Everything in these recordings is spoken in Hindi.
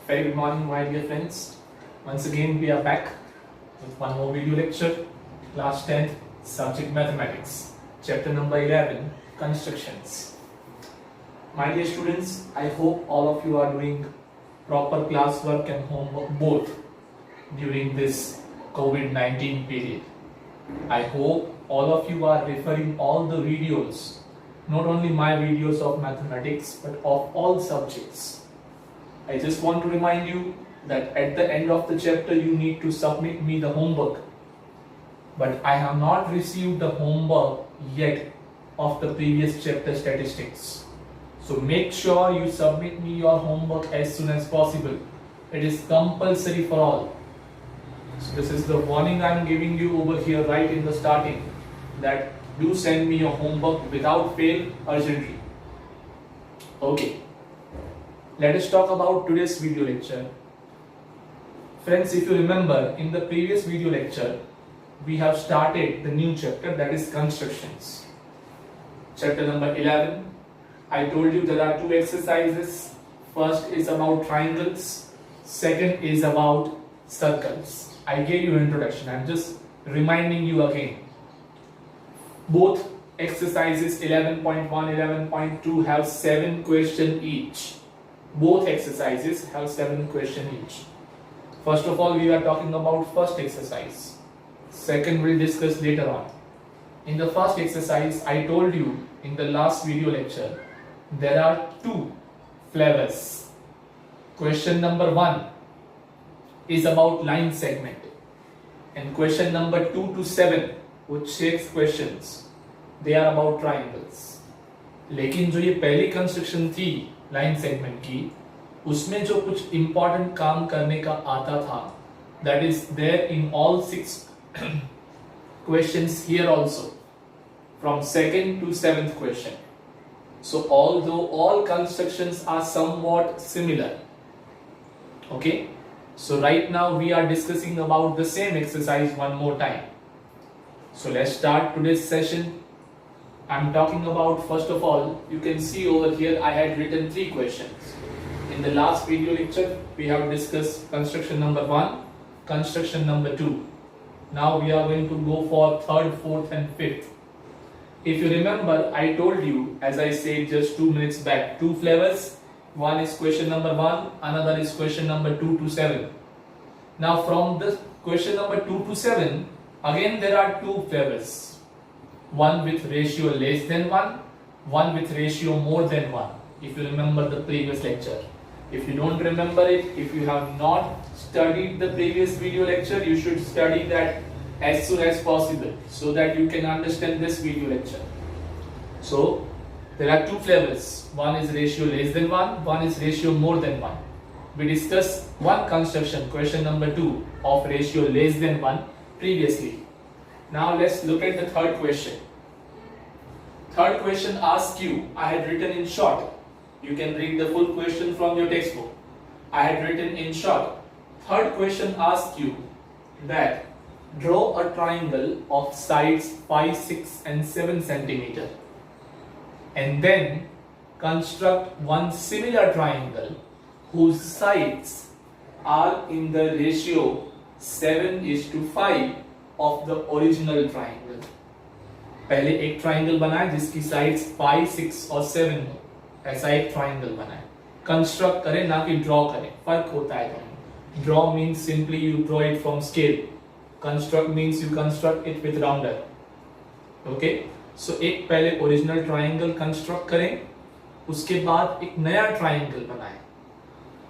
Very good morning, my dear friends. Once again, we are back with one more video lecture. Class 10th, subject mathematics, chapter number 11, constructions. My dear students, I hope all of you are doing proper classwork and homework both during this COVID-19 period. I hope all of you are referring all the videos, not only my videos of mathematics, but of all subjects. I just want to remind you that at the end of the chapter you need to submit me the homework. But I have not received the homework yet of the previous chapter statistics. So make sure you submit me your homework as soon as possible. It is compulsory for all. So this is the warning I am giving you over here right in the starting, that do send me your homework without fail urgently. Okay. Let us talk about today's video lecture. Friends, if you remember, in the previous video lecture, we have started the new chapter, that is constructions. Chapter number 11. I told you there are two exercises. First is about triangles. Second is about circles. I gave you an introduction. I am just reminding you again. Both exercises 11.1, 11.2 have 7 questions each. Both exercises have 7 questions each. First of all, we are talking about first exercise. Second, we'll discuss later on. In the first exercise, I told you in the last video lecture, there are 2 flavors. Question number 1 is about line segment. And question number 2 to 7, which 6 questions, they are about triangles. लेकिन जो ये पहली कंस्ट्रक्शन थी लाइन सेगमेंट की, उसमें जो कुछ इंपॉर्टेंट काम करने का आता था, that is there in all 6 questions here also, from 2nd to 7th question. So although all constructions are somewhat similar, okay, so right now we are discussing about the same exercise one more time. So let's start today's session. I'm talking about, first of all, you can see over here I had written 3 questions. In the last video lecture, we have discussed construction number 1, construction number 2. Now we are going to go for 3rd, 4th and 5th. If you remember, I told you, as I said just 2 minutes back, 2 flavors. One is question number 1, another is question number 2 to 7. Now from the question number 2 to 7, again there are 2 flavors. One with ratio less than 1, one with ratio more than 1. If you remember the previous lecture. If you don't remember it, if you have not studied the previous video lecture, you should study that as soon as possible so that you can understand this video lecture. So there are 2 flavors. One is ratio less than 1, one is ratio more than 1. We discussed one construction, question number 2 of ratio less than 1 previously. Now let's look at the third question. Third question asks you, I had written in short. You can read the full question from your textbook. I had written in short. Third question asks you that draw a triangle of sides 5, 6 and 7 centimeter. And then construct one similar triangle whose sides are in the ratio 7:5 of the original triangle. पहले एक ट्राइंगल बनाए जिसकी साइड्स 5, 6 और 7 हो, ऐसा एक ट्राइंगल बनाए. कंस्ट्रक्ट करें, ना कि ड्रॉ करें. फर्क होता है दोनों. Draw means simply you draw it from scale. Construct means you construct it with rounder. Okay, so एक पहले ओरिजिनल ट्राइंगल कंस्ट्रक्ट करें, उसके बाद एक नया ट्राइंगल बनाएं.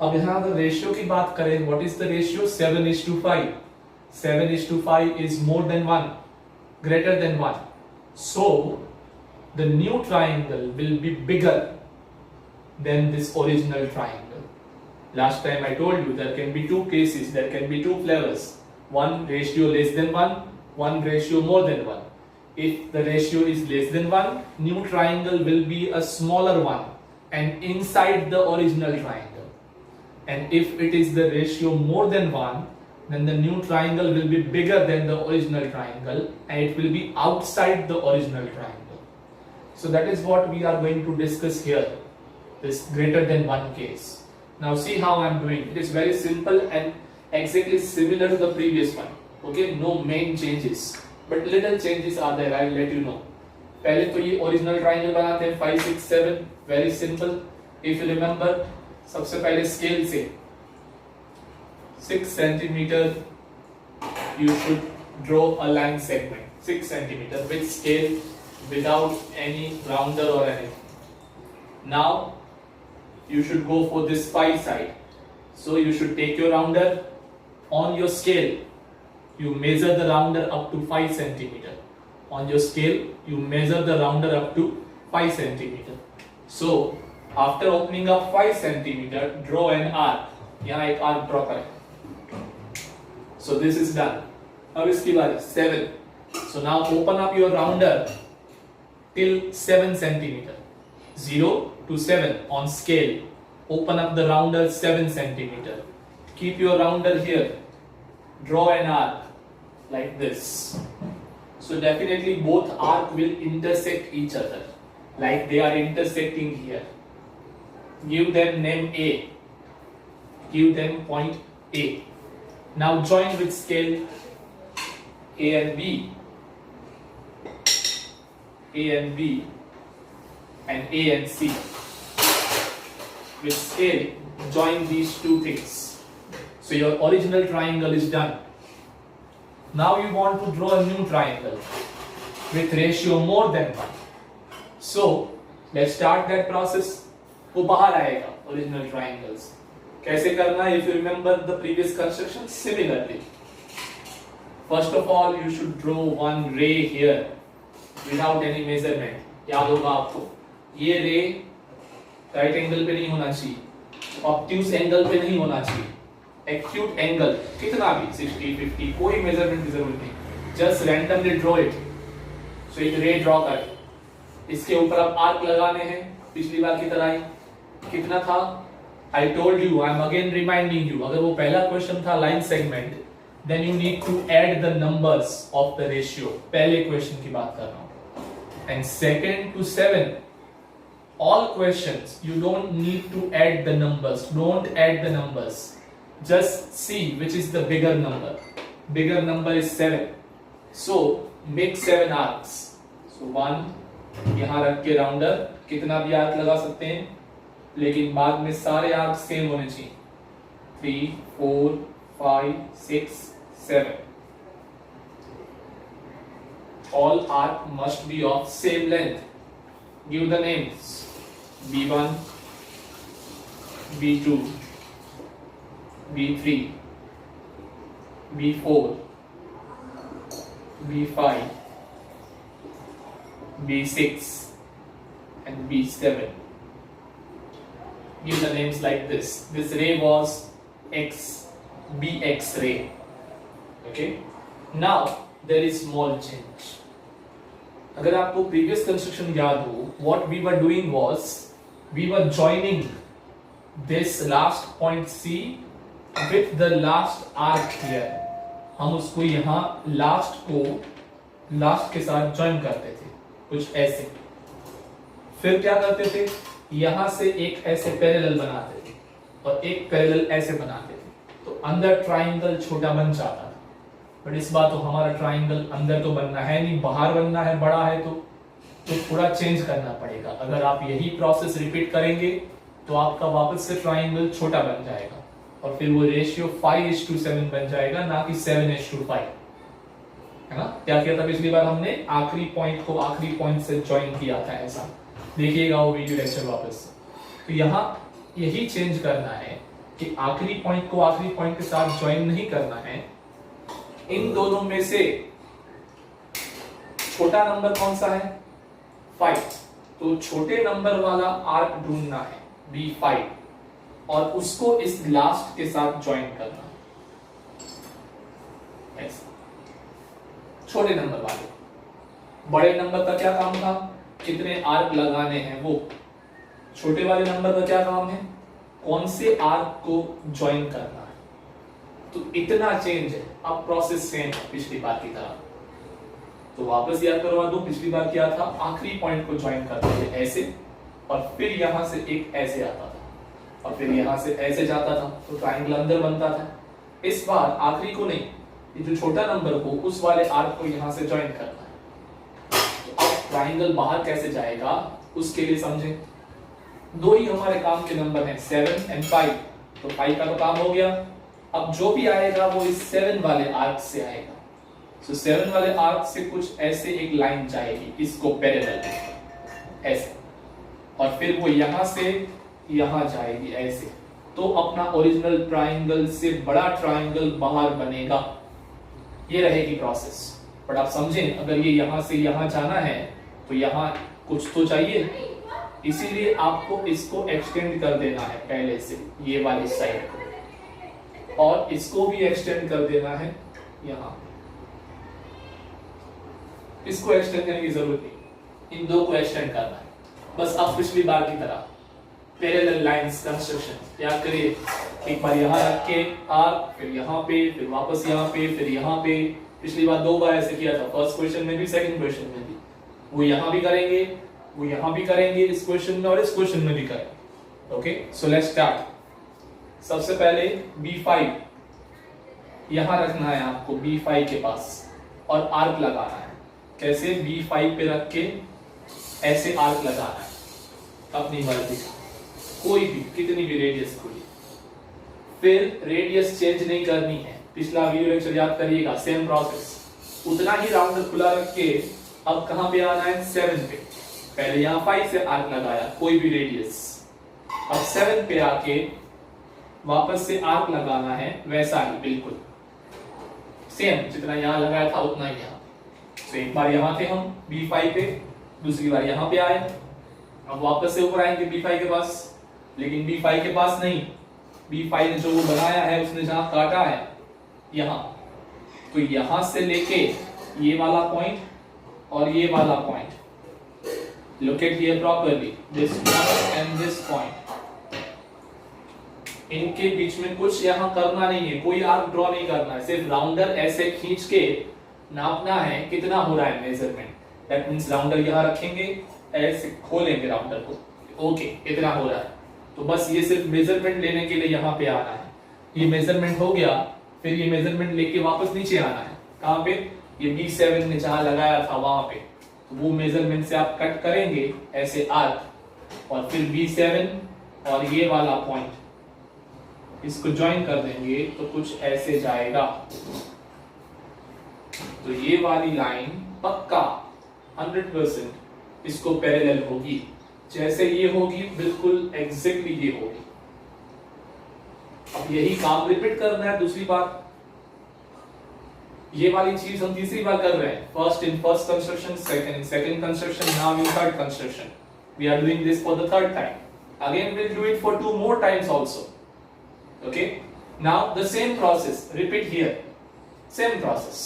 अब यहाँ अगर रेशियो की बात करें, what is the ratio? 7:5. 7:5 is more than 1, greater than 1. So the new triangle will be bigger than this original triangle. Last time I told you there can be 2 cases, there can be 2 flavors. One ratio less than 1, one ratio more than 1. If the ratio is less than 1, new triangle will be a smaller one and inside the original triangle. And if it is the ratio more than 1, then the new triangle will be bigger than the original triangle and it will be outside the original triangle. So that is what we are going to discuss here, this greater than 1 case. Now see how I am doing. It is very simple and exactly similar to the previous one. Okay, no main changes, but little changes are there. I'll let you know. पहले तो ये ओरिजिनल ट्राइंगल बनाते हैं 5 6 7. Very simple. If you remember, सबसे पहले स्केल से 6 centimetre you should draw a line segment 6 centimeter with scale without any rounder or anything. Now you should go for this phi side, so you should take your rounder. On your scale you measure the rounder up to 5 centimeter. On your scale you measure the rounder up to 5 centimeter. So after opening up 5 centimeter, draw an arc. यहाँ एक arc draw करें. So this is done. अब इसकी बारी 7. So now open up your rounder till 7 centimeter. 0 to 7 on scale. Open up the rounder 7 centimeter. Keep your rounder here. Draw an arc like this. So definitely both arc will intersect each other, like they are intersecting here. Give them name A. Give them point A. Now join with scale A and B, A and B, and A and C. With scale, join these two things. So your original triangle is done. Now you want to draw a new triangle with ratio more than 1. So let's start that process. वो बाहर आएगा original triangles. कैसे करना है? If you remember the previous construction, similarly. First of all, you should draw one ray here without any measurement. याद होगा आपको, ये रे राइट एंगल पे नहीं होना चाहिए, ऑब्ट्यूस एंगल पे नहीं होना चाहिए. एक्यूट एंगल कितना भी 60 50, कोई मेजरमेंट की जरूरत नहीं, जस्ट रैंडमली ड्रॉ इट. सो एक रे ड्रॉ कर, इसके ऊपर आप आर्क लगाने हैं पिछली बार की तरह ही. कितना था? I told you, I am again reminding you. अगर वो पहला क्वेश्चन था line segment, then you need to add the numbers of the ratio. पहले क्वेश्चन की बात कर रहा हूं. And second to 7, all questions you don't need to add the numbers. Don't add the numbers. Just see which is the bigger number. Bigger number is 7. So make 7 arcs. So 1 यहाँ रख के राउंडर कितना भी आर्क लगा सकते हैं, लेकिन बाद में सारे आर्क सेम होने चाहिए. 3 4 5 6 7. All arc must be of same length. Give the names. B1, B2, B3, B4, B5, B6 and B7. Give the names like this. This ray was X, BX ray. Okay. Now there is small change. अगर आपको previous construction याद हो, what we were doing was we were joining this last point C with the last arc here. हम उसको यहाँ last को last के साथ join करते थे कुछ ऐसे. फिर क्या करते थे? यहाँ से एक ऐसे पैरेलल बनाते थे और एक पैरेलल ऐसे बनाते थे, तो अंदर ट्राइंगल छोटा बन जाता था. बट इस बार तो हमारा ट्राइंगल अंदर तो बनना है नहीं, बाहर बनना है. बड़ा है तो थोड़ा चेंज करना पड़ेगा. अगर आप यही प्रोसेस रिपीट करेंगे तो आपका वापस से ट्राइंगल छोटा बन जाएगा और फिर वो रेशियो 5:7 बन जाएगा, ना कि 7:5. है ना? क्या किया था पिछली बार हमने? आखिरी पॉइंट को आखिरी पॉइंट से ज्वाइन किया था. ऐसा देखिएगा वो वीडियो लेक्चर वापस. तो यहाँ यही चेंज करना है कि आखिरी पॉइंट को आखिरी पॉइंट के साथ ज्वाइन नहीं करना है. इन दोनों में से छोटा नंबर कौन सा है? 5. तो छोटे नंबर वाला आर्क ढूंढना है B5 और उसको इस लास्ट के साथ ज्वाइन करना. छोटे नंबर वाले. बड़े नंबर का क्या काम था? कितने आर्क लगाने हैं वो. छोटे वाले नंबर का क्या काम है? कौन से आर्क को ज्वाइन करना है. तो इतना चेंज है. अब प्रोसेस सेम है पिछली बार की तरह. तो वापस याद करवा दो, पिछली बार क्या था? आखिरी पॉइंट को ज्वाइन करते थे ऐसे और फिर यहां से एक ऐसे आता था. और फिर यहाँ से ऐसे जाता था तो ट्राइंगल अंदर बनता था। इस बार आखिरी को नहीं, ये जो छोटा नंबर को उस वाले आर्क को यहाँ से ज्वाइन करना है। तो अब ट्राइंगल बाहर कैसे जाएगा उसके लिए समझें। दो ही हमारे काम के नंबर हैं 7 और 5, तो 5 का तो काम हो गया। अब जो भी आएगा वो इस 7 वाले आर्क से आएगा। तो 7 वाले आर्क से कुछ ऐसे एक लाइन जाएगी इसको पैरेलल ऐसे, और फिर वो यहां से यहां जाएगी ऐसे। तो अपना ओरिजिनल ट्राइंगल से बड़ा ट्राइंगल बाहर बनेगा। ये रहेगी प्रोसेस। बट आप समझें, अगर ये यहां से यहां जाना है तो यहां कुछ तो चाहिए, इसीलिए आपको इसको एक्सटेंड कर देना है पहले से ये वाली साइड को, और इसको भी एक्सटेंड कर देना है यहां। इसको एक्सटेंड करने की जरूरत नहीं, इन दो को एक्सटेंड करना है बस। अब पिछली बार की तरह पैरेलल लाइंस कंस्ट्रक्शन याद करिए। एक बार यहाँ रख के आर्क, फिर यहाँ पे, फिर वापस यहाँ पे, फिर यहाँ पे। पिछली बार 2 बार ऐसे किया था, फर्स्ट क्वेश्चन में भी सेकंड क्वेश्चन में भी। वो यहाँ भी करेंगे, वो यहाँ भी करेंगे इस क्वेश्चन में, और इस क्वेश्चन में भी करेंगे। Okay, so let's start. सबसे पहले B5 यहाँ रखना है आपको, B5 के पास, और आर्क लगाना है। कैसे? B5 पे रख के ऐसे आर्क लगाना है अपनी मर्जी का, कोई भी, कितनी भी रेडियस खुली। फिर रेडियस चेंज नहीं करनी है। पिछला वीडियो लेक्चर याद करिएगा, सेम प्रोसेस। उतना ही राउंड खुला रख के अब कहां पे आना है? 7 पे। पहले यहां 5 से आर्क लगाया, कोई भी रेडियस। अब 7 पे आके वापस से आर्क लगाना है, वैसा ही बिल्कुल सेम, जितना यहां लगाया था उतना ही यहां। तो एक बार यहां थे हम B5 पे, दूसरी बार यहां पे आए। अब वापस से ऊपर आएंगे B5 के पास, लेकिन B5 के पास नहीं, B5 ने जो वो बनाया है उसने जहां काटा है यहां, तो यहां से लेके ये वाला पॉइंट और ये वाला point, locate here properly, this point and this point, इनके बीच में कुछ यहां करना नहीं है, कोई आर्क ड्रॉ नहीं करना है। सिर्फ राउंडर ऐसे खींच के नापना है कितना हो रहा है मेजरमेंट। दैट मींस राउंडर यहां रखेंगे, ऐसे खोलेंगे राउंडर को, ओके इतना हो रहा है। तो बस ये सिर्फ मेजरमेंट लेने के लिए यहाँ पे आना है। ये मेजरमेंट हो गया, फिर ये मेजरमेंट लेके वापस नीचे आना है। कहाँ पे? ये B7 ने जहां लगाया था वहां पे, तो वो मेजरमेंट से आप कट करेंगे ऐसे आर्क, और फिर B7 और ये वाला पॉइंट इसको ज्वाइन कर देंगे तो कुछ ऐसे जाएगा। तो ये वाली लाइन पक्का 100% इसको पैरेलल होगी। जैसे ये होगी बिल्कुल एग्जैक्टली ये होगी। अब यही काम रिपीट करना है दूसरी बार। ये वाली चीज हम तीसरी बार कर रहे हैं। First in first construction, second in second construction, now in third construction. We are doing this for the third time. Again we'll do it for 2 more times also. Okay? Now the same process repeat here. Same process.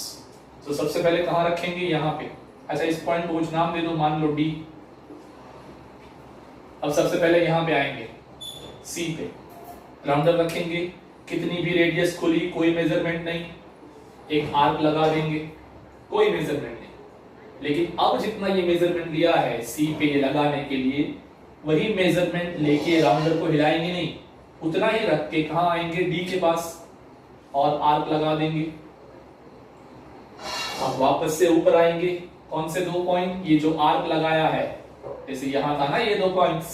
So सबसे पहले कहां रखेंगे? यहां पे। अच्छा, इस पॉइंट को कुछ नाम दे दो, मान लो D। अब सबसे पहले यहां पे आएंगे C पे, राउंडर रखेंगे, कितनी भी रेडियस खुली, कोई मेजरमेंट नहीं, एक आर्क लगा देंगे, कोई मेजरमेंट नहीं। लेकिन अब जितना ये मेजरमेंट लिया है C पे ये लगाने के लिए, वही मेजरमेंट लेके राउंडर को हिलाएंगे नहीं, उतना ही रख के कहां आएंगे? D के पास, और आर्क लगा देंगे। अब वापस से ऊपर आएंगे, कौन से 2 पॉइंट? ये जो आर्क लगाया है, जैसे यहां था ना ये 2 पॉइंट्स,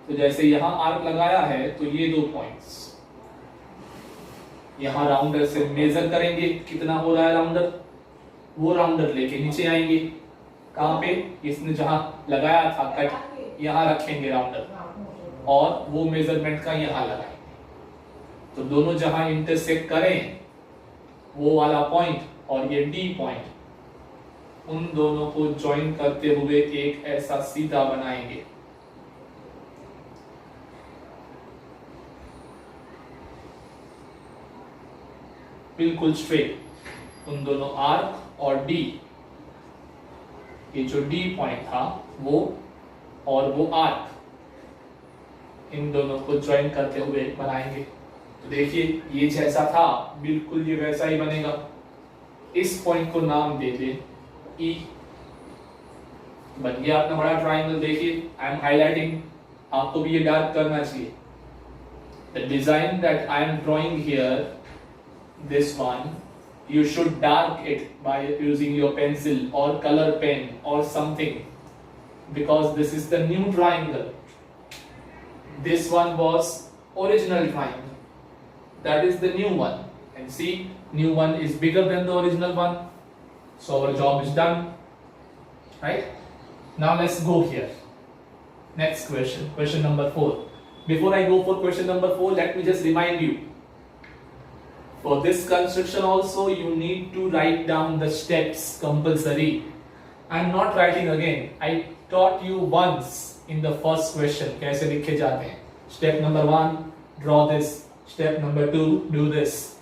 तो जैसे यहां आर्क लगाया है तो ये 2 पॉइंट्स यहां राउंडर से मेजर करेंगे कितना हो रहा है राउंडर, वो राउंडर लेके नीचे आएंगे। कहां पे? इसने जहां लगाया था कट, यहां रखेंगे राउंडर, और वो मेजरमेंट का यहां लगाएंगे। तो दोनों जहां इंटरसेक्ट करें, वो वाला पॉइंट और ये D पॉइंट, उन दोनों को ज्वाइन करते हुए एक ऐसा सीधा बनाएंगे। बिल्कुल स्ट्रेट उन दोनों आर्क और D, ये जो D पॉइंट था वो और वो आर्क, इन दोनों को ज्वाइन करते हुए बनाएंगे। तो देखिए ये जैसा था बिल्कुल ये वैसा ही बनेगा। इस पॉइंट को नाम दे दे E। बन गया अपना बड़ा ट्राइंगल। देखिए आई एम हाईलाइटिंग, आपको भी ये डार्क करना चाहिए। The design that I am drawing here, this one, you should dark it by using your pencil or color pen or something, because this is the new triangle. This one was original triangle, that is the new one, and see, new one is bigger than the original one, so our job is done, right? Now let's go here. Next question, question number 4. Before I go for question number 4, let me just remind you, for this construction also you need to write down the steps compulsory. I am not writing again. I taught you once in the first question कैसे लिखे जाते हैं. Step number 1, draw this. Step number 2, do this.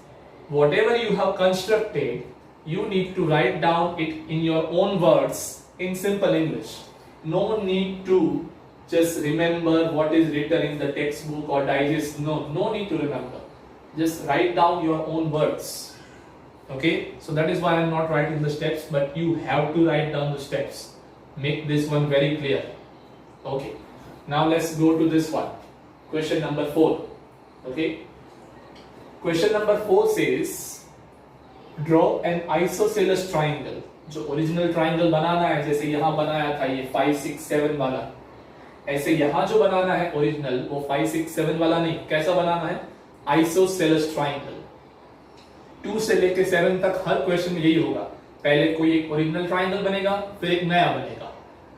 Whatever you have constructed, you need to write down it in your own words in simple English. No need to just remember what is written in the textbook or digest. No need to remember. Just write down your own words. Okay, so that is why I am not writing the steps, but you have to write down the steps. Make this one very clear. Okay, now let's go to this one, question number 4. Okay, question number 4 says draw an isosceles triangle. जो ओरिजिनल ट्राइंगल बनाना है, जैसे यहाँ बनाया था ये 5 6 7 वाला, ऐसे यहाँ जो बनाना है ओरिजिनल, वो 5 6 7 वाला नहीं. कैसा बनाना है? Isosceles triangle. 2 से लेके 7 तक हर क्वेश्चन में यही होगा. पहले कोई एक ओरिजिनल ट्राइंगल बनेगा, फिर एक नया बनेगा.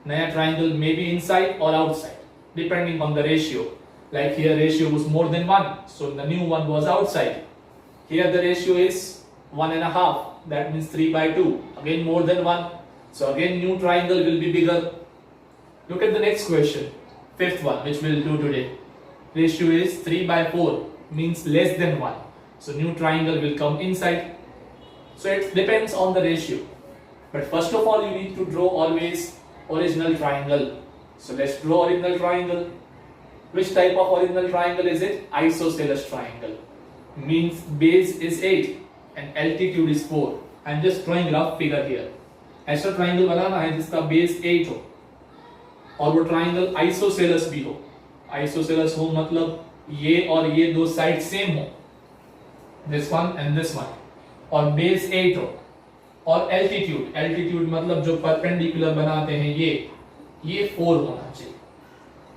नया ट्राइंगल मे बी इनसाइड और outside depending on the ratio. Like here ratio was more than 1, so the new one was outside. Here the ratio is 1.5, that means 3/2, again more than 1, so again new triangle will be bigger. Look at the next question, 5th one, which we'll do today. Ratio is 3/4, means less than 1, so new triangle will come inside. So it depends on the ratio, but first of all you need to draw always original triangle. So let's draw original triangle. Which type of original triangle is it? Isosceles triangle. Means base is 8 and altitude is 4. I am just drawing rough figure here. ऐसा triangle बनाना है जिसका base 8 हो और वो triangle isosceles भी हो. Isosceles हो मतलब ये और ये दो साइड सेम हो, this one and this one, और base 8 हो और altitude मतलब जो perpendicular बनाते हैं ये 4 होना चाहिए.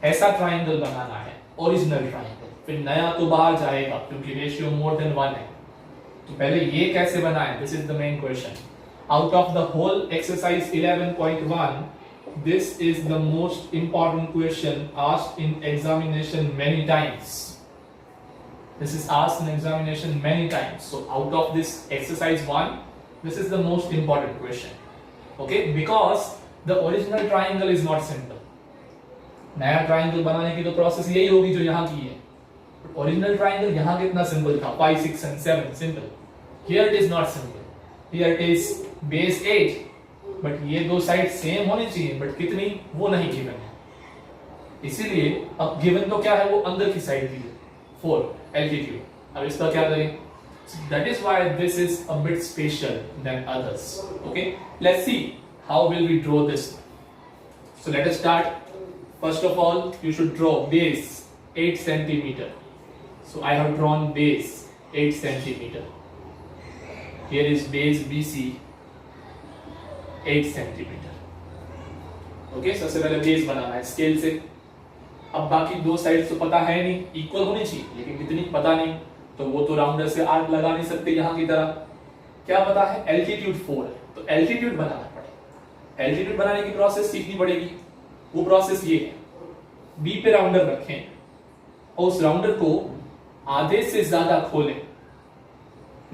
ऐसा ट्राइंगल बनाना है, ओरिजिनल ट्राइंगल. फिर नया तो बाहर जाएगा क्योंकि रेशियो मोर देन 1 है. तो पहले ये कैसे बनाएं? This is the main question. Out of the whole exercise 11.1, this is the most important question asked in examination many times. This is asked in examination many times. So out of this exercise 1, this is the most important question. Okay, because the original triangle is not simple. नया ट्राइंगल बनाने की तो प्रोसेस यही होगी जो यहाँ की है. ओरिजिनल ट्राइंगल यहाँ कितना सिंपल था, 5 6 and 7, simple. Here it is not simple. Here it is base 8, but ये दो साइड सेम होनी चाहिए, बट कितनी वो नहीं गिवन है. इसीलिए अब गिवन तो क्या है, वो अंदर की साइड दी है 4 एल्टीट्यूड. अब इसका क्या करें? That is why this is a bit special then others. Okay, let's see how will we draw this. So let us start. First of all, you should draw base 8 centimeter. So I have drawn base 8 centimeter. Here is base BC 8 centimeter. Okay, सबसे पहले बेस बनाना है स्केल से. अब बाकी दो साइड तो पता है नहीं, इक्वल होनी चाहिए, लेकिन कितनी पता नहीं, तो वो तो राउंडर से आर्क लगा नहीं सकते यहाँ की तरह. क्या पता है? एल्टीट्यूड 4 है, तो एल्टीट्यूड बनाना पड़ेगा. एल्टीट्यूड बनाने की प्रोसेस सीखनी पड़ेगी. वो प्रोसेस ये है, बी पे राउंडर रखें और उस राउंडर को आधे से ज्यादा खोलें.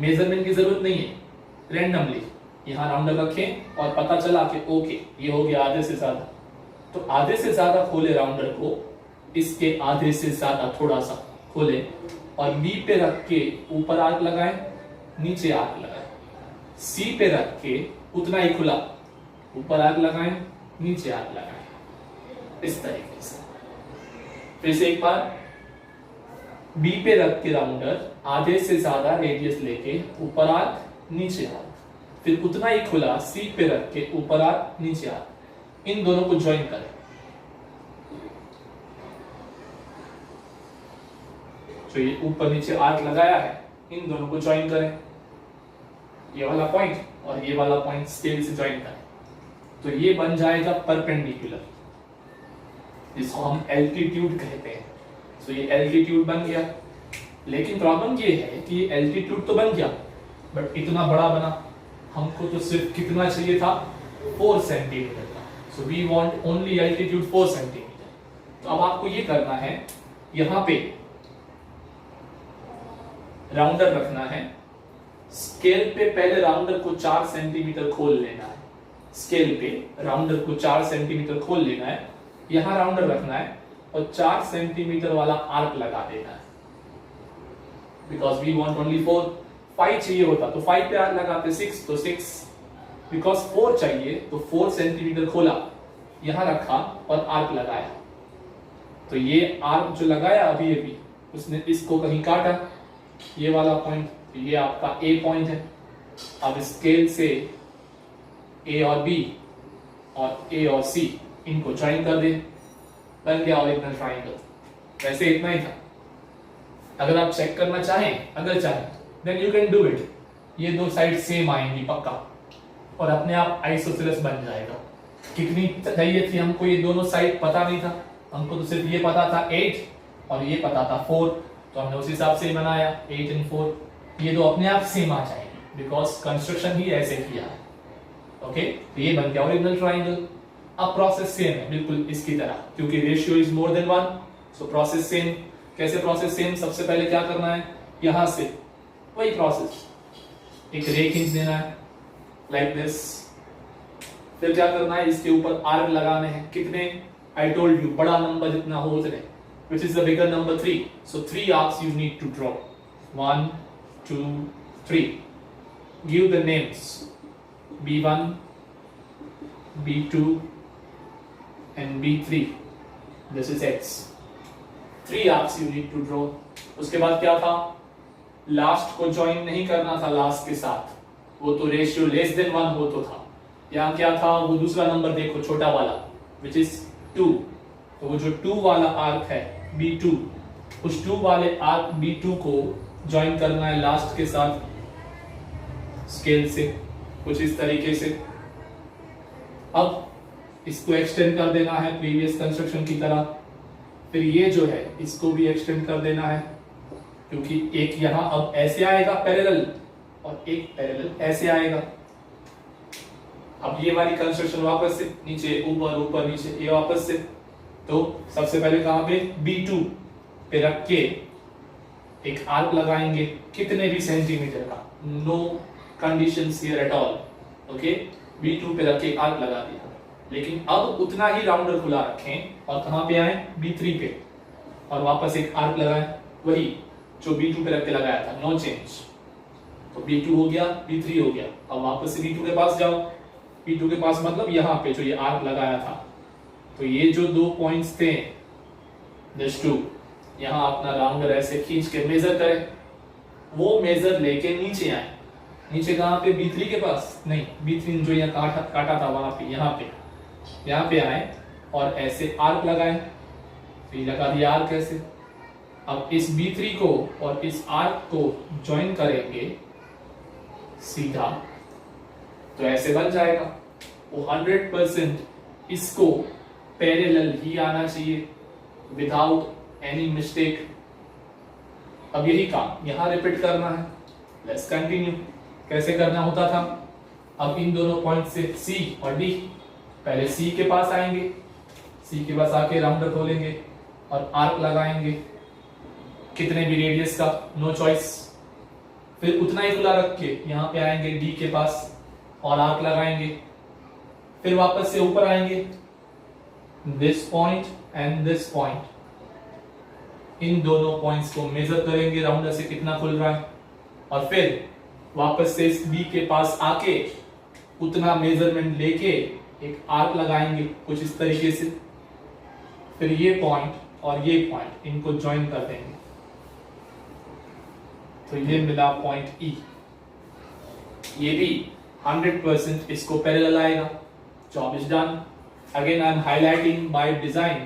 मेजरमेंट की जरूरत नहीं है, रैंडमली यहां राउंडर रखें और पता चला कि ओके ये हो गया आधे से ज्यादा, तो आधे से ज्यादा खोले राउंडर को, इसके आधे से ज्यादा थोड़ा सा खोले और बी पे रख के ऊपर आर्क लगाएं, नीचे आर्क लगाएं. सी पे रख के उतना ही खुला, ऊपर आर्क लगाएं, नीचे आर्क लगाएं, इस तरीके से. फिर से एक बार, बी पे रख के राउंडर आधे से ज्यादा रेडियस लेके ऊपर आर्क, नीचे आर्क, फिर उतना ही खुला सी पे रख के ऊपर आर्क, नीचे आर्क. इन दोनों को ज्वाइन करें. जो ये ऊपर नीचे आर्क लगाया है इन दोनों को ज्वाइन करें, ये वाला पॉइंट और ये वाला पॉइंट स्केल से ज्वाइन करें, तो ये बन जाएगा परपेंडिकुलर, जिसको हम एल्टीट्यूड कहते हैं। तो ये एल्टीट्यूड बन गया, लेकिन प्रॉब्लम ये है कि ये एल्टीट्यूड तो बन गया बट इतना बड़ा बना, हमको तो सिर्फ कितना चाहिए था 4 सेंटीमीटर का। So we want only altitude 4 centimetre. तो अब आपको ये करना है, यहां पे राउंडर रखना है, स्केल पे पहले राउंडर को 4 सेंटीमीटर खोल लेना है, स्केल पे राउंडर को 4 सेंटीमीटर खोल लेना है, यहां राउंडर रखना है और 4 सेंटीमीटर वाला आर्क लगा देना है, बिकॉज वी वांट ओनली 4। 5 चाहिए होता तो 5 पे आर्क लगाते, 6 तो 6, बिकॉज 4 चाहिए तो 4 सेंटीमीटर खोला, यहां रखा और आर्क लगाया। तो ये आर्क जो लगाया अभी अभी उसने इसको कहीं काटा, ये वाला पॉइंट, ये आपका ए पॉइंट है। अब स्केल से ए और बी और ए और सी इनको ज्वाइन कर दे, बन गया ओरिजिनल ट्राइंगल। वैसे इतना ही था। अगर आप चेक करना चाहें, अगर चाहें then you can do it. ये दो साइड सेम आएंगी पक्का और अपने आप आइसोसेलेस बन जाएगा। कितनी चाहिए थी हमको, ये दोनों साइड पता नहीं था, हमको तो सिर्फ ये पता था 8 और ये पता था 4, तो हमने उस हिसाब से बनाया 8 और 4। ये दो अपने आप सेम आ जाएंगे बिकॉज कंस्ट्रक्शन ही ऐसे किया है। ओके, तो ये बन गया ओरिजिनल ट्राइंगल। अब प्रोसेस सेम है बिल्कुल इसकी तरह, क्योंकि ratio is more than 1, so process same. कैसे प्रोसेस सेम? सबसे पहले क्या करना है, यहां से वही प्रोसेस, एक रे खींच देना है लाइक दिस। फिर क्या करना है, इसके ऊपर आर्क लगाने हैं। कितने? आई टोल्ड यू, बड़ा नंबर जितना हो उतने, which is the bigger number 3. So 3 arcs you need to draw. 1, 2, 3. Give the names B1, B2 and B3. This is X. 3 arcs you need to draw. उसके बाद क्या था, लास्ट को ज्वाइन नहीं करना था लास्ट के साथ, वो तो रेशियो लेस देन 1 हो तो था। यहाँ क्या था, वो दूसरा नंबर देखो छोटा वाला which is 2, तो वो जो 2 वाला आर्क है B2, उस 2 वाले आर्क B2 को ज्वाइन करना है लास्ट के साथ स्केल से, कुछ इस तरीके से। अब इसको एक्सटेंड कर देना है प्रीवियस कंस्ट्रक्शन की तरह। फिर ये जो है इसको भी एक्सटेंड कर देना है, क्योंकि एक यहां अब ऐसे आएगा पैरेलल और एक पैरेलल ऐसे आएगा। अब ये वाली कंस्ट्रक्शन वापस से नीचे ऊपर, ऊपर नीचे, ये वापस से। तो सबसे पहले कहां पे, B2 पे रख के एक आर्क लगाएंगे, कितने भी सेंटीमीटर का, no conditions here at all. Okay, B2 पे रख के आर्क लगा दिया, लेकिन अब उतना ही राउंडर खुला रखें और कहां पे आए, B3 पे, और वापस एक आर्क लगाएं, वही जो B2 पे रख के लगाया था, नो चेंज। तो B2 हो गया, B3 हो गया। अब वापस से B2 के पास जाओ, B2 के पास मतलब यहाँ पे जो ये आर्क लगाया था, तो ये जो 2 पॉइंट्स थे दिस 2, यहाँ अपना राउंडर ऐसे खींच के मेजर करें, वो मेजर लेके नीचे आए। नीचे कहाँ पे, B3 के पास नहीं, B3 जो यहाँ काटा था वहां पे, यहाँ पे आए और ऐसे आर्क लगाए, तो ये लगा दिया आर्क ऐसे। अब इस B3 को और इस आर्क को ज्वाइन करेंगे सीधा, तो ऐसे बन जाएगा। वो 100% इसको पैरेलल ही आना चाहिए विदाउट एनी मिस्टेक। अब यही काम यहां रिपीट करना है। Let's continue. कैसे करना होता था, अब इन दोनों पॉइंट से C और D, पहले C के पास आएंगे, C के पास आके राउंडर खोलेंगे और आर्क लगाएंगे, कितने भी रेडियस का, नो चॉइस। फिर उतना ही खुला रख के यहाँ पे आएंगे D के पास और आर्क लगाएंगे। फिर वापस से ऊपर आएंगे, this point and this point, इन दोनों पॉइंट्स को मेजर करेंगे राउंडर से कितना खुल रहा है, और फिर वापस से इस B के पास आके उतना मेजरमेंट लेके एक आर्क लगाएंगे कुछ इस तरीके से। फिर ये पॉइंट और ये पॉइंट इनको ज्वाइन कर देंगे, तो ये मिला पॉइंट E। ये भी 100% इसको पैरेलल आएगा। Job is done. Again, I am highlighting by design.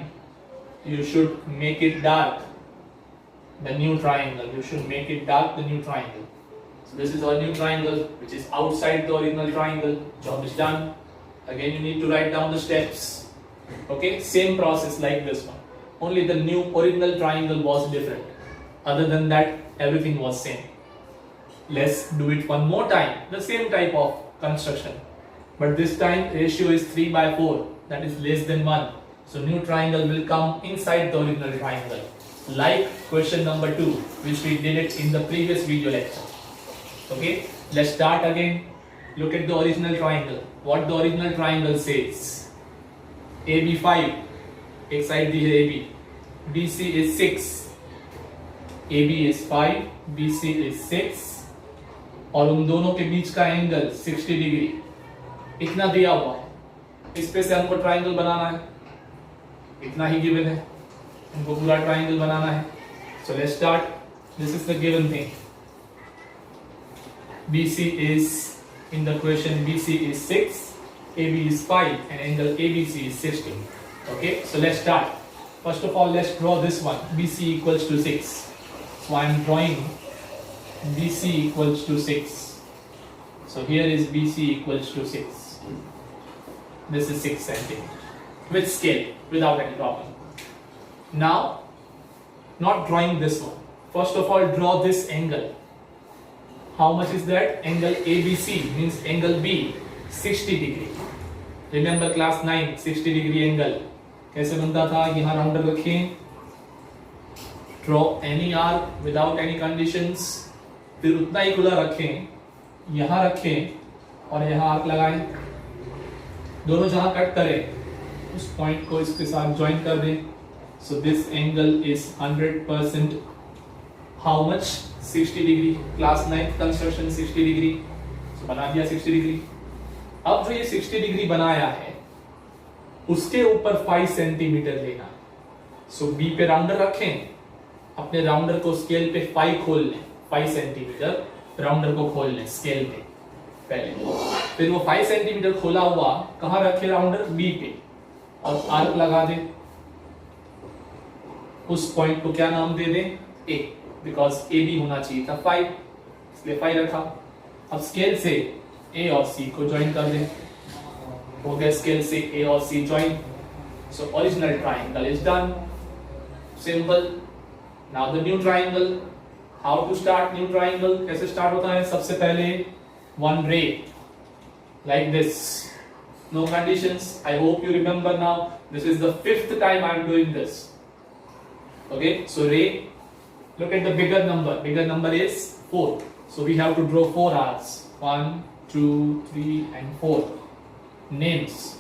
You should make it dark. the new triangle. You should make it dark, the new triangle. So this is our new triangle, which is outside the original triangle. Job is done. Again, you need to write down the steps. Okay, same process like this one. Only the new original triangle was different. Other than that, everything was same. Let's do it one more time. The same type of construction. But this time ratio is 3/4. That is less than 1. So new triangle will come inside the original triangle. Like question number 2, which we did it in the previous video lecture. Okay, let's start again. Look at the original triangle. What the original triangle says. AB 5. एक side दी है AB. BC is 6. AB is 5. BC is 6. और उन दोनों के बीच का एंगल 60 डिग्री इतना दिया हुआ है. इस पे से हमको ट्राइंगल बनाना है. इतना ही गिवन है. हमको पूरा ट्राइंगल बनाना है. So let's start. This is the given thing. BC is in the question. BC is 6, AB is 5, and angle ABC is 60. Okay, so let's start. First of all, let's draw this one. BC equals to 6. So I am drawing BC equals to 6. So here is BC equals to 6. This is 6 centimeters with scale, without any problem. Now, not drawing this one. First of all, draw this angle. How much is that? Angle ABC means angle B, 60 degree. Remember class 9, 60 degree angle. कैसे बनता था? यहाँ राउंडर रखें. Draw any arc without any conditions. फिर उतना ही खुला रखें. यहाँ रखें और यहाँ आर्क लगाएं. दोनों जहां कट करें उस पॉइंट को इसके साथ ज्वाइन कर दें. So this angle is 100%. How much? 60 degree. Class 9 construction 60 degree. So बना दिया 60 degree. अब जो ये 60 डिग्री बनाया है उसके ऊपर 5 सेंटीमीटर लेना. So B पे राउंडर रखें. अपने राउंडर को स्केल पे 5 खोल लें. 5 सेंटीमीटर राउंडर को खोल लें स्केल पे पहले. फिर वो 5 सेंटीमीटर खोला हुआ कहाँ रखे राउंडर? बी पे. और आर्क लगा दें. उस पॉइंट को क्या नाम दे दें? ए. बिकॉज ए बी होना चाहिए था 5, इसलिए 5 रखा. अब स्केल से ए और सी को ज्वाइन कर दें. हो गया स्केल से ए और C join. So original triangle is done. Simple. Now the new triangle. How to start new triangle? कैसे स्टार्ट होता है? सबसे पहले one ray like this, no conditions. I hope you remember now. This is the 5th time I am doing this. Okay, so ray, look at the bigger number. Bigger number is 4. So we have to draw 4 arcs. 1, 2, 3 and 4. Names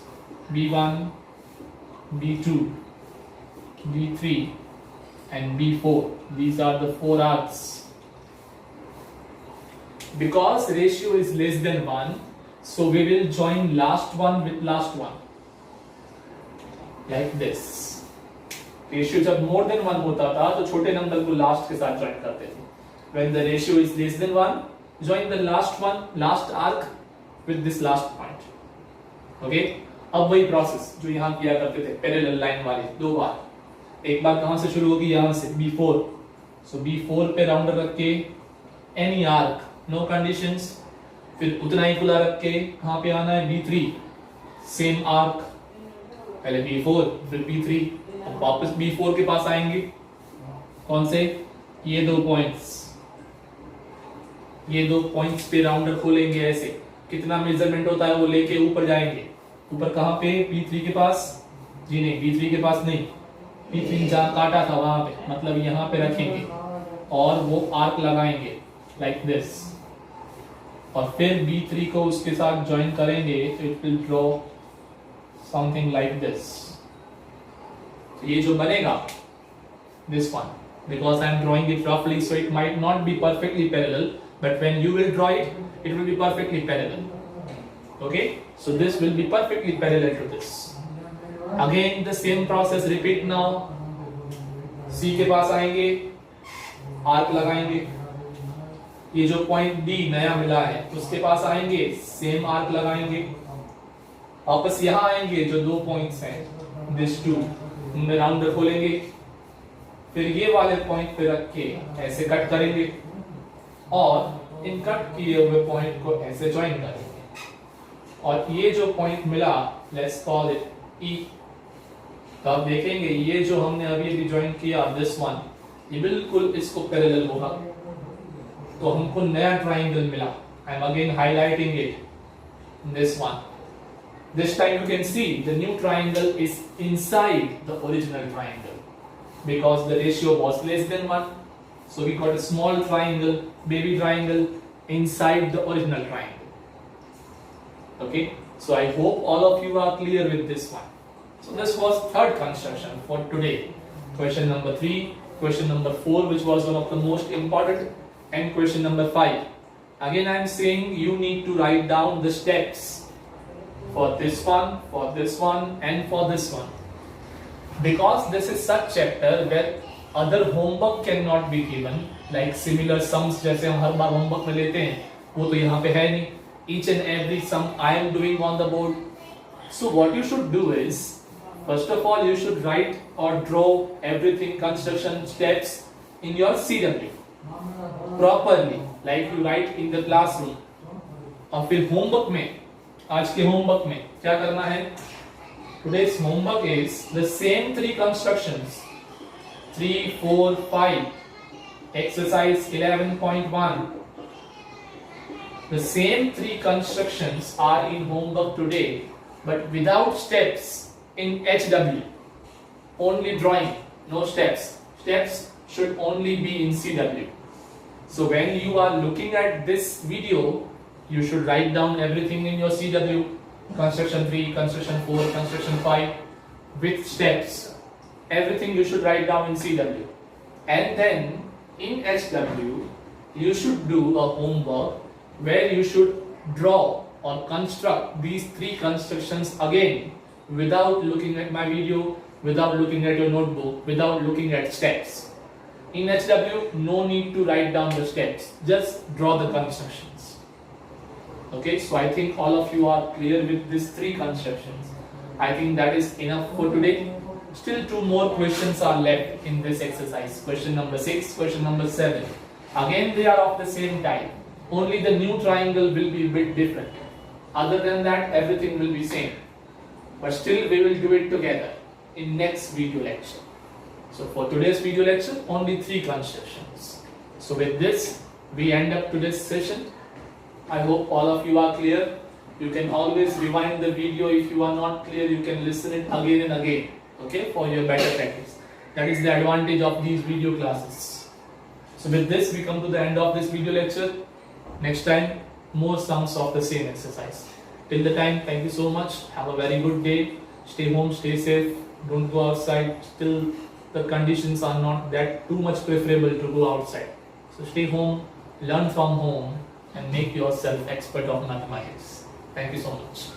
B1, B2, B3 and B4. These are the 4 arcs. Because ratio is less than 1, so we will join last one with last one like this. Ratio जब more than 1 होता था तो छोटे नंबर को लास्ट के साथ ज्वाइन करते थे. When the ratio is less than 1, join the last one, last arc with this last point. Okay? अब वही प्रोसेस जो यहाँ किया करते थे पैरेलल लाइन वाले 2 बार. एक बार कहाँ से शुरू होगी? यहाँ से B4. So B4 पे राउंडर रख के any arc, नो कंडीशंस. फिर उतना ही खुला रख के कहां पे आना है? B3. Same arc. पहले B4 फिर B3. अब वापस B4 के पास आएंगे. कौन से? ये 2 पॉइंट्स. ये 2 पॉइंट्स पे राउंडर खोलेंगे. ऐसे कितना मेजरमेंट होता है वो लेके ऊपर जाएंगे. ऊपर कहां पे? B3 के पास. जी नहीं, B3 के पास नहीं. B3 जहां काटा था वहां पे, मतलब यहां पे रखेंगे और वो आर्क लगाएंगे लाइक दिस. और फिर B3 को उसके साथ ज्वाइन करेंगे तो it will draw something like this. ये जो बनेगा this one, because I am drawing it roughly, so it might not be perfectly parallel, but when you will draw it, it will be perfectly parallel. Okay, so this will be perfectly parallel to this. Again the same process repeat now. C के पास आएंगे, आर्क लगाएंगे. ये जो पॉइंट D नया मिला है उसके पास आएंगे, सेम आर्क लगाएंगे. वापस यहाँ आएंगे जो 2 पॉइंट्स हैं, दिस 2, उनमें राउंडर खोलेंगे. फिर ये वाले पॉइंट पे रख के ऐसे कट करेंगे और इन कट किए हुए पॉइंट को ऐसे ज्वाइन करेंगे और ये जो पॉइंट मिला लेट्स कॉल इट ई। तो आप देखेंगे ये जो हमने अभी ज्वाइन किया दिस वन, ये बिल्कुल इसको पैरेलल होगा, तो हमको नया ट्राइंगल मिला। आई am again highlighting it, this one. This time you can see the new triangle is inside the original triangle because the ratio was less than 1. So we got a small triangle, baby triangle inside the original triangle. Okay, so I hope all of you are clear with this one. So this was third construction for today. Question number 3, question number 4, which was one of the most important, and question number 5. Again, I am saying you need to write down the steps for this one, and for this one. Because this is such chapter where other homework cannot be given, like similar sums जैसे हम हर बार homework में लेते हैं, वो तो यहाँ पे है नहीं. Each and every sum I am doing on the board. So what you should do is, first of all, you should write or draw everything, construction steps in your CW. Properly, like you write in the classroom. और फिर होमवर्क में, आज के होमवर्क में क्या करना है? Today's homework is the same 3 constructions, 3, 4, 5, exercise 11.1. The same 3 constructions are in homework today, but without steps in HW. Only drawing, no steps. Steps should only be in CW. So when you are looking at this video, you should write down everything in your CW, construction 3, construction 4, construction 5, with steps. Everything you should write down in CW. And then in HW, you should do a homework where you should draw or construct these 3 constructions again without looking at my video, without looking at your notebook, without looking at steps. In HW, no need to write down the steps, just draw the constructions. Okay, so I think all of you are clear with these 3 constructions. I think that is enough for today. Still 2 more questions are left in this exercise. Question number 6, question number 7. Again, they are of the same type. Only the new triangle will be a bit different. Other than that, everything will be same. But still, we will do it together in next video lecture. So for today's video lecture, only 3 constructions. So with this, we end up today's session. I hope all of you are clear. You can always rewind the video if you are not clear. You can listen it again and again, okay, for your better practice. That is the advantage of these video classes. So with this, we come to the end of this video lecture. Next time, more sums of the same exercise. Till the time, thank you so much. Have a very good day. Stay home, stay safe. Don't go outside. Still, the conditions are not that too much preferable to go outside. So stay home, learn from home, and make yourself expert of mathematics. Thank you so much.